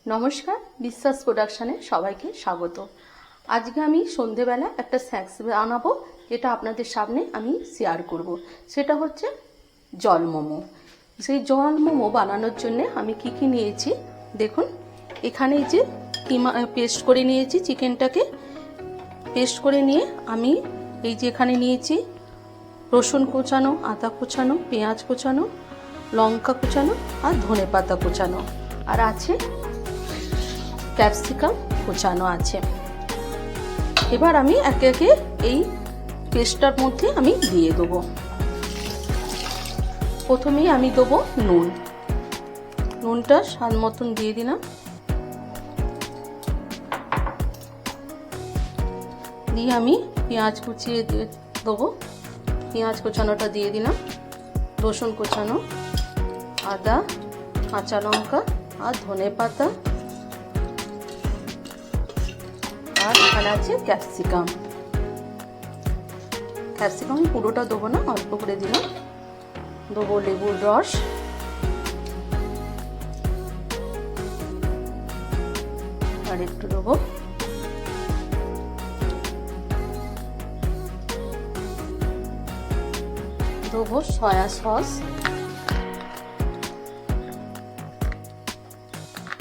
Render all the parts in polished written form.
নমস্কার, বিশ্বাস প্রোডাকশানে সবাইকে স্বাগত। আজকে আমি সন্ধেবেলা একটা স্ন্যাক্স বানাবো, যেটা আপনাদের সামনে আমি শেয়ার করব। সেটা হচ্ছে জল মোমো। সেই জল মোমো বানানোর জন্য আমি কি কি নিয়েছি দেখুন। এখানে যে কিমা পেস্ট করে নিয়েছি, চিকেনটাকে পেস্ট করে নিয়ে আমি এই যে এখানে নিয়েছি রসুন কোচানো, আদা কোচানো, পেঁয়াজ কোচানো, লঙ্কা কোচানো আর ধনেপাতা কোচানো, আর আছে ক্যাপসিকাম কোচানো আছে। এবার আমি একে একে এই পেস্টটার মধ্যে আমি দিয়ে দেবো। প্রথমেই আমি দেবো নুনটা স্বাদ মতন দিয়ে দিলাম। দিয়ে আমি পেঁয়াজ কুচিয়ে দেবো, পেঁয়াজ কোচানোটা দিয়ে দিলাম, রসুন কোচানো, আদা, কাঁচা লঙ্কা আর ধনেপাতা, আর এখানে আছে ক্যাপসিকাম পুরোটা দেবো না, অল্প করে দিলাম। দেবো লেবুর রস, আর একটু দেবো সয়া সস।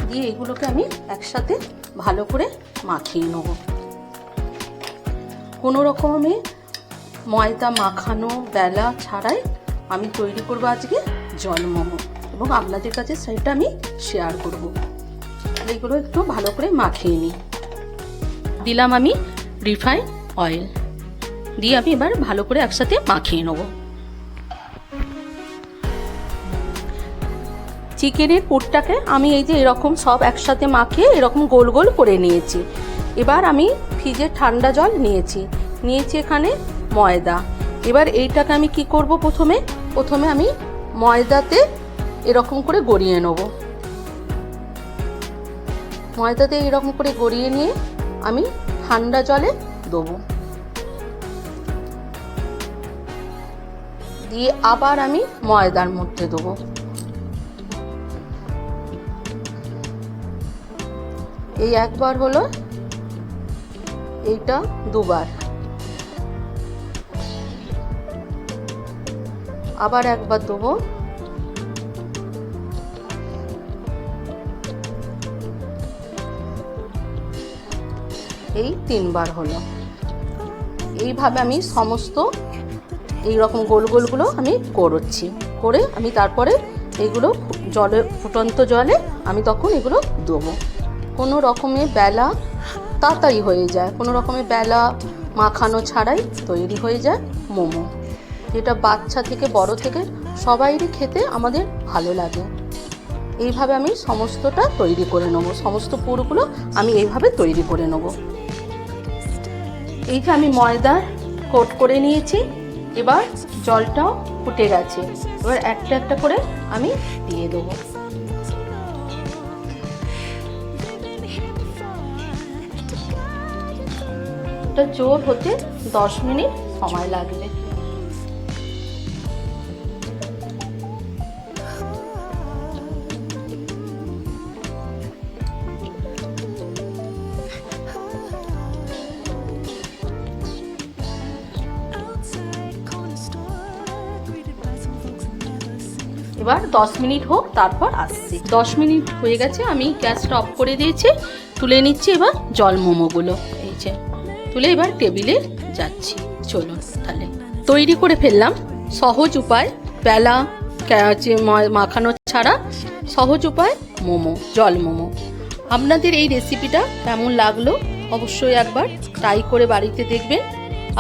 দিয়ে এগুলোকে আমি একসাথে ভালো করে মাখিয়ে নেব। কোনো রকম আমি ময়দা মাখানো বেলা ছাড়াই আমি তৈরি করব আজকে জল মোমো, এবং আপনাদের কাছে সেটা আমি শেয়ার করব। এইগুলো একটু ভালো করে মাখিয়ে নিই। দিলাম আমি রিফাইন অয়েল, দিয়ে আমি এবার ভালো করে একসাথে মাখিয়ে নেব। চিকেনের পুরটাকে আমি এই যে এরকম সব একসাথে মাখিয়ে এরকম গোল গোল করে নিয়েছি। এবার আমি ফ্রিজে ঠান্ডা জল নিয়েছি এখানে ময়দা। এবার এইটাকে আমি কি করব, প্রথমে আমি ময়দাতে এরকম করে গড়িয়ে নেব। ময়দাতে এরকম করে গড়িয়ে নিয়ে আমি ঠান্ডা জলে দেবো। দিয়ে আবার আমি ময়দার মধ্যে দেবো। এই একবার হলো, এইটা দুবার, আবার একবার দেবো। এই তিনবার হলো। এইভাবে আমি সমস্ত এইরকম গোল গোলগুলো আমি করে আমি তারপরে এইগুলো ফুটন্ত জলে আমি তখন এগুলো দেবো। কোনো রকমে বেলা তাড়াতাড়ি হয়ে যায়, কোনো রকমের বেলা মাখানো ছাড়াই তৈরি হয়ে যায় মোমো, যেটা বাচ্চা থেকে বড় থেকে সবাইরই খেতে আমাদের ভালো লাগে। এইভাবে আমি সমস্তটা তৈরি করে নেব, সমস্ত পুরগুলো আমি এইভাবে তৈরি করে নেব। এই যে আমি ময়দা কোট করে নিয়েছি, এবার জলটাও ফুটে গেছে। এবার একটা একটা করে আমি দিয়ে দেবো। জোর হতে 10 মিনিট সময় লাগবে। এবার 10 মিনিট হোক, তারপর আসছি। 10 মিনিট হয়ে গেছে, আমি গ্যাসটা অফ করে দিয়েছি। তুলে নিচ্ছি এবার জল মোমোগুলো। এই যে তুলে এবার টেবিলে যাচ্ছি। চলুন তাহলে তৈরি করে ফেললাম সহজ উপায়, বেলা মাখানো ছাড়া সহজ উপায় মোমো, জল মোমো। আপনাদের এই রেসিপিটা কেমন লাগলো অবশ্যই একবার ট্রাই করে বাড়িতে দেখবেন।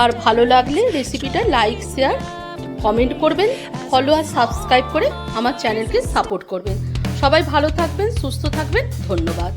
আর ভালো লাগলে রেসিপিটা লাইক, শেয়ার, কমেন্ট করবেন, ফলো আর সাবস্ক্রাইব করে আমার চ্যানেলকে সাপোর্ট করবেন। সবাই ভালো থাকবেন, সুস্থ থাকবেন। ধন্যবাদ।